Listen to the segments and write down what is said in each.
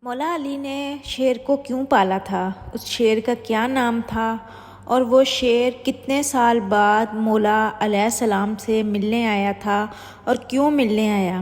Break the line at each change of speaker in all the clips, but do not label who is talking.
مولا علی نے شیر کو کیوں پالا تھا، اس شیر کا کیا نام تھا، اور وہ شیر کتنے سال بعد مولا علیہ السلام سے ملنے آیا تھا اور کیوں ملنے آیا؟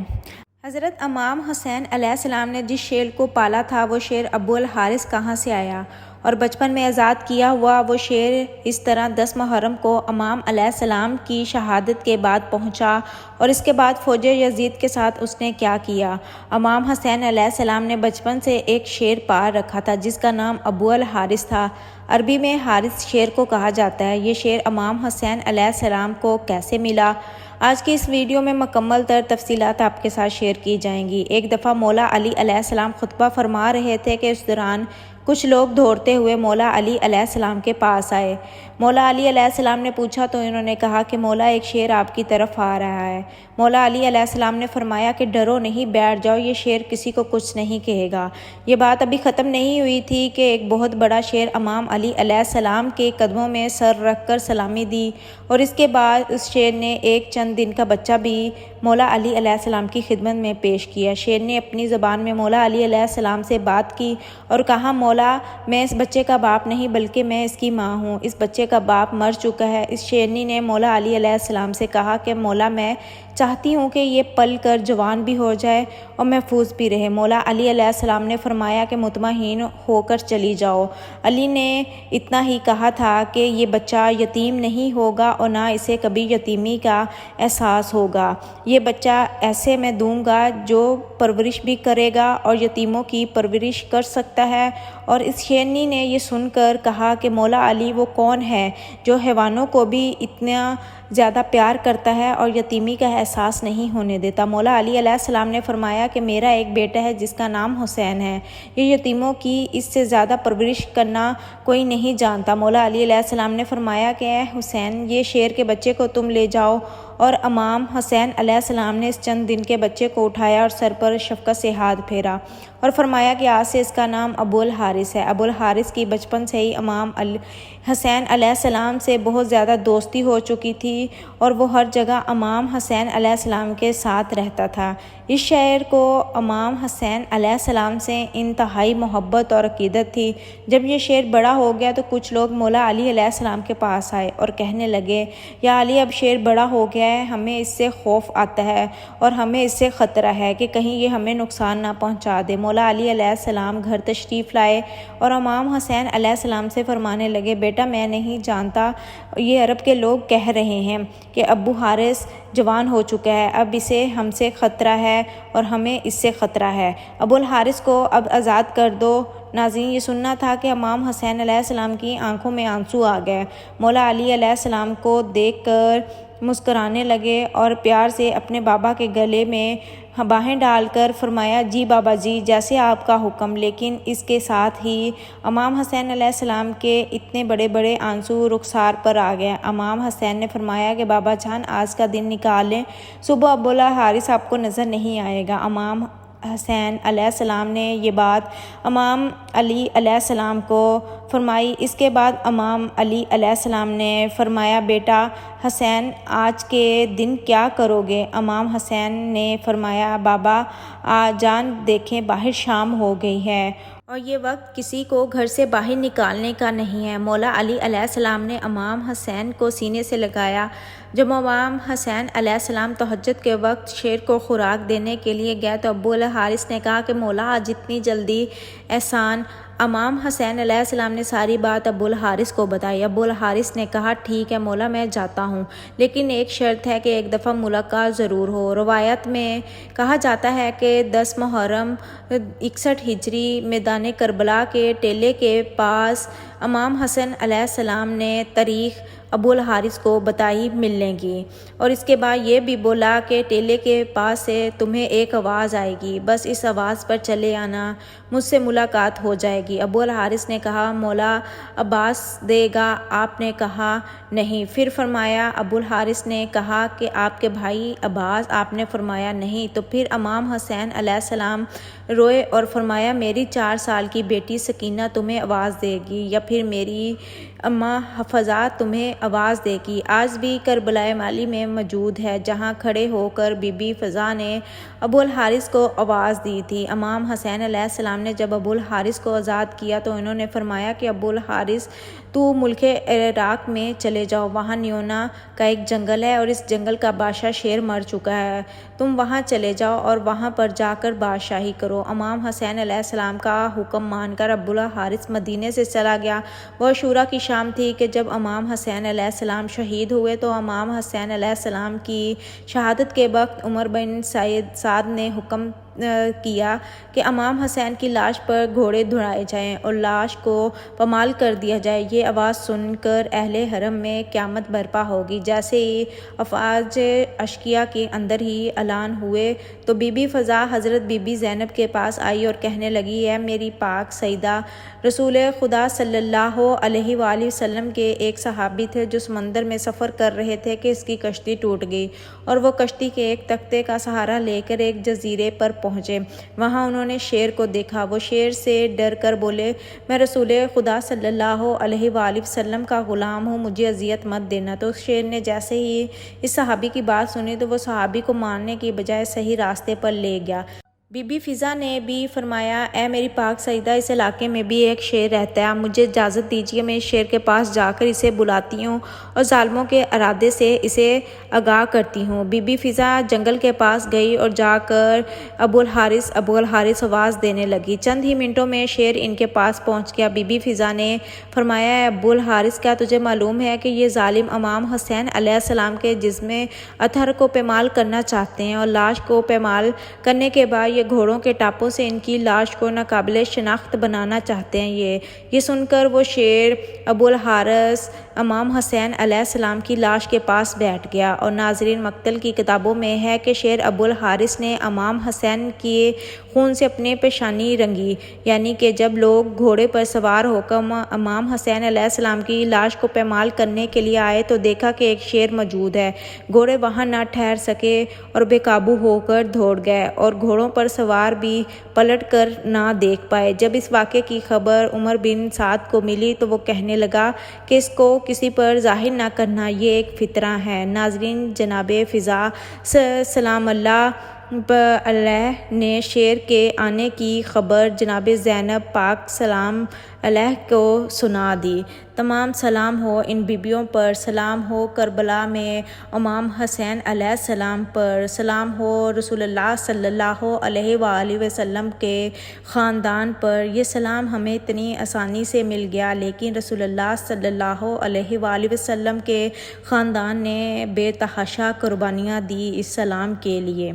حضرت امام حسین علیہ السلام نے جس شیر کو پالا تھا وہ شیر ابو الحارث کہاں سے آیا، اور بچپن میں آزاد کیا ہوا وہ شیر اس طرح 10 محرم کو امام علیہ السلام کی شہادت کے بعد پہنچا، اور اس کے بعد فوج یزید کے ساتھ اس نے کیا کیا؟ امام حسین علیہ السلام نے بچپن سے ایک شیر پال رکھا تھا جس کا نام ابو الحارث تھا۔ عربی میں حارث شیر کو کہا جاتا ہے۔ یہ شیر امام حسین علیہ السلام کو کیسے ملا؟ آج کی اس ویڈیو میں مکمل تر تفصیلات آپ کے ساتھ شیئر کی جائیں گی۔ ایک دفعہ مولا علی علیہ السلام خطبہ فرما رہے تھے کہ اس دوران کچھ لوگ دوڑتے ہوئے مولا علی علیہ السلام کے پاس آئے۔ مولا علی علیہ السلام نے پوچھا تو انہوں نے کہا کہ مولا ایک شیر آپ کی طرف آ رہا ہے۔ مولا علی علیہ السلام نے فرمایا کہ ڈرو نہیں، بیٹھ جاؤ، یہ شیر کسی کو کچھ نہیں کہے گا۔ یہ بات ابھی ختم نہیں ہوئی تھی کہ ایک بہت بڑا شیر امام علی علیہ السلام کے قدموں میں سر رکھ کر سلامی دی، اور اس کے بعد اس شیر نے ایک چند دن کا بچہ بھی مولا علی علیہ السلام کی خدمت میں پیش کیا۔ شیر نے اپنی زبان میں مولا علی علیہ السلام سے بات کی اور کہا، مولا میں اس بچے کا باپ نہیں بلکہ میں اس کی ماں ہوں، اس بچے کا باپ مر چکا ہے۔ اس شیرنی نے مولا علی علیہ السلام سے کہا کہ مولا میں چاہتی ہوں کہ یہ پل کر جوان بھی ہو جائے اور محفوظ بھی رہے۔ مولا علی علیہ السلام نے فرمایا کہ مطمئن ہو کر چلی جاؤ۔ علی نے اتنا ہی کہا تھا کہ یہ بچہ یتیم نہیں ہوگا اور نہ اسے کبھی یتیمی کا احساس ہوگا۔ یہ بچہ ایسے میں دوں گا جو پرورش بھی کرے گا اور یتیموں کی پرورش کر سکتا ہے۔ اور اس شیرنی نے یہ سن کر کہا کہ مولا علی وہ کون ہے جو حیوانوں کو بھی اتنا زیادہ پیار کرتا ہے اور یتیمی کا احساس نہیں ہونے دیتا؟ مولا علی علیہ السلام نے فرمایا کہ میرا ایک بیٹا ہے جس کا نام حسین ہے، یہ یتیموں کی اس سے زیادہ پرورش کرنا کوئی نہیں جانتا۔ مولا علی علیہ السلام نے فرمایا کہ اے حسین، یہ شیر کے بچے کو تم لے جاؤ، اور امام حسین علیہ السلام نے اس چند دن کے بچے کو اٹھایا اور سر پر شفقت سے ہاتھ پھیرا اور فرمایا کہ آج سے اس کا نام ابو الحارث ہے۔ ابو الحارث کی بچپن سے ہی امام حسین علیہ السلام سے بہت زیادہ دوستی ہو چکی تھی اور وہ ہر جگہ امام حسین علیہ السلام کے ساتھ رہتا تھا۔ اس شاعر کو امام حسین علیہ السلام سے انتہائی محبت اور عقیدت تھی۔ جب یہ شعر بڑا ہو گیا تو کچھ لوگ مولا علی علیہ السلام کے پاس آئے اور کہنے لگے، یا علی اب شعر بڑا ہو گیا ہے، ہمیں اس سے خوف آتا ہے اور ہمیں اس سے خطرہ ہے کہ کہیں یہ ہمیں نقصان نہ پہنچا دے۔ مولا علی علیہ السلام گھر تشریف لائے اور امام حسین علیہ السلام سے فرمانے لگے، بیٹا میں نہیں جانتا، یہ عرب کے لوگ کہہ رہے ہیں کہ ابو حارث جوان ہو چکا ہے، اب اسے ہم سے خطرہ ہے اور ہمیں اس سے خطرہ ہے، ابو الحارث کو اب آزاد کر دو۔ ناظرین، یہ سننا تھا کہ امام حسین علیہ السلام کی آنکھوں میں آنسو آ گئے۔ مولا علی علیہ السلام کو دیکھ کر مسکرانے لگے اور پیار سے اپنے بابا کے گلے میں باہیں ڈال کر فرمایا، جی بابا جی، جیسے آپ کا حکم۔ لیکن اس کے ساتھ ہی امام حسین علیہ السلام کے اتنے بڑے بڑے آنسو رخسار پر آ گئے۔ امام حسین نے فرمایا کہ بابا جان آج کا دن نکالیں، صبح ابو الحارث آپ کو نظر نہیں آئے گا۔ امام حسین علیہ السلام نے یہ بات امام علی علیہ السلام کو فرمائی۔ اس کے بعد امام علی علیہ السلام نے فرمایا، بیٹا حسین آج کے دن کیا کرو گے؟ امام حسین نے فرمایا، بابا جان دیکھیں باہر شام ہو گئی ہے اور یہ وقت کسی کو گھر سے باہر نکالنے کا نہیں ہے۔ مولا علی علیہ السلام نے امام حسین کو سینے سے لگایا۔ جب امام حسین علیہ السلام تہجد کے وقت شیر کو خوراک دینے کے لیے گئے تو ابو الحارث نے کہا کہ مولا آج اتنی جلدی احسان؟ امام حسین علیہ السلام نے ساری بات ابو الحارث کو بتائی۔ ابو الحارث نے کہا، ٹھیک ہے مولا، میں جاتا ہوں، لیکن ایک شرط ہے کہ ایک دفعہ ملاقات ضرور ہو۔ روایت میں کہا جاتا ہے کہ 10 محرم 61 ہجری میدان کربلا کے ٹیلے کے پاس امام حسن علیہ السلام نے تاریخ ابو الحارث کو بتائی ملنے کی، اور اس کے بعد یہ بھی بولا کہ ٹیلے کے پاس سے تمہیں ایک آواز آئے گی، بس اس آواز پر چلے آنا، مجھ سے ملاقات ہو جائے گی۔ ابو الحارث نے کہا، مولا عباس دے گا؟ آپ نے کہا، نہیں۔ پھر فرمایا ابو الحارث نے کہا کہ آپ کے بھائی عباس؟ آپ نے فرمایا نہیں۔ تو پھر امام حسین علیہ السلام روئے اور فرمایا میری 4 سال کی بیٹی سکینہ تمہیں آواز دے گی یا پھر میری اماں حفصہ تمہیں آواز دے گی۔ آج بھی کربلائے مالی میں موجود ہے جہاں کھڑے ہو کر بی بی فضا نے ابو الحارث کو آواز دی تھی۔ امام حسین علیہ السلام نے جب ابو الحارث کو آزاد کیا تو انہوں نے فرمایا کہ ابو الحارث تو ملک عراق میں چلے جاؤ، وہاں نیونا کا ایک جنگل ہے اور اس جنگل کا بادشاہ شیر مر چکا ہے، تم وہاں چلے جاؤ اور وہاں پر جا کر بادشاہی کرو۔ امام حسین علیہ السلام کا حکم مان کر ابو الحارث مدینے سے چلا گیا۔ وہ عاشوراء کی شام تھی کہ جب امام حسین علیہ السلام شہید ہوئے تو امام حسین علیہ السلام کی شہادت کے وقت عمر بن سعد نے حکم کیا کہ امام حسین کی لاش پر گھوڑے دوڑائے جائیں اور لاش کو پامال کر دیا جائے۔ یہ آواز سن کر اہل حرم میں قیامت برپا ہوگی۔ جیسے ہی افواج اشقیاء کے اندر ہی اعلان ہوئے تو بی بی فضا حضرت بی بی زینب کے پاس آئی اور کہنے لگی، اے میری پاک سیدہ، رسول خدا صلی اللہ علیہ وآلہ وسلم کے ایک صحابی تھے جو سمندر میں سفر کر رہے تھے کہ اس کی کشتی ٹوٹ گئی اور وہ کشتی کے ایک تختے کا سہارا لے کر ایک جزیرے پر پہنچے۔ وہاں انہوں نے شیر کو دیکھا۔ وہ شیر سے ڈر کر بولے، میں رسول خدا صلی اللہ علیہ وآلہ وسلم کا غلام ہوں، مجھے اذیت مت دینا۔ تو اس شیر نے جیسے ہی اس صحابی کی بات سنی تو وہ صحابی کو مارنے کی بجائے صحیح راستے پر لے گیا۔ بی بی فضا نے بھی فرمایا، اے میری پاک سیدہ، اس علاقے میں بھی ایک شیر رہتا ہے، مجھے اجازت دیجیے میں اس شیر کے پاس جا کر اسے بلاتی ہوں اور ظالموں کے ارادے سے اسے آگاہ کرتی ہوں۔ بی بی فضا جنگل کے پاس گئی اور جا کر ابو الحارث آواز دینے لگی۔ چند ہی منٹوں میں شیر ان کے پاس پہنچ گیا۔ بی بی فضا نے فرمایا، اے ابو الحارث، کیا تجھے معلوم ہے کہ یہ ظالم امام حسین علیہ السلام کے جسم اطہر کو پامال کرنا چاہتے ہیں اور لاش کو پامال کرنے کے بعد یہ گھوڑوں کے ٹاپوں سے ان کی لاش کو ناقابل شناخت بنانا چاہتے ہیں۔ یہ سن کر وہ شیر ابو الحارث امام حسین علیہ السلام کی لاش کے پاس بیٹھ گیا۔ اور ناظرین، مقتل کی کتابوں میں ہے کہ شیر ابو الحارث نے امام حسین کے خون سے اپنی پیشانی رنگی، یعنی کہ جب لوگ گھوڑے پر سوار ہو کر امام حسین علیہ السلام کی لاش کو پامال کرنے کے لیے آئے تو دیکھا کہ ایک شیر موجود ہے۔ گھوڑے وہاں نہ ٹھہر سکے اور بے قابو ہو کر دوڑ گئے اور گھوڑوں پر سوار بھی پلٹ کر نہ دیکھ پائے۔ جب اس واقعے کی خبر عمر بن سعد کو ملی تو وہ کہنے لگا کہ اس کو کسی پر ظاہر نہ کرنا، یہ ایک فتنہ ہے۔ ناظرین، جناب فضا سلام اللہ علیہ نے شیر کے آنے کی خبر جناب زینب پاک سلام علیہ کو سنا دی۔ تمام سلام ہو ان بیبیوں پر، سلام ہو کربلا میں امام حسین علیہ السلام پر، سلام ہو رسول اللہ صلی اللہ علیہ وآلہ وسلم کے خاندان پر۔ یہ سلام ہمیں اتنی آسانی سے مل گیا، لیکن رسول اللہ صلی اللہ علیہ وآلہ وسلم کے خاندان نے بے تحاشا قربانیاں دی اس سلام کے لیے۔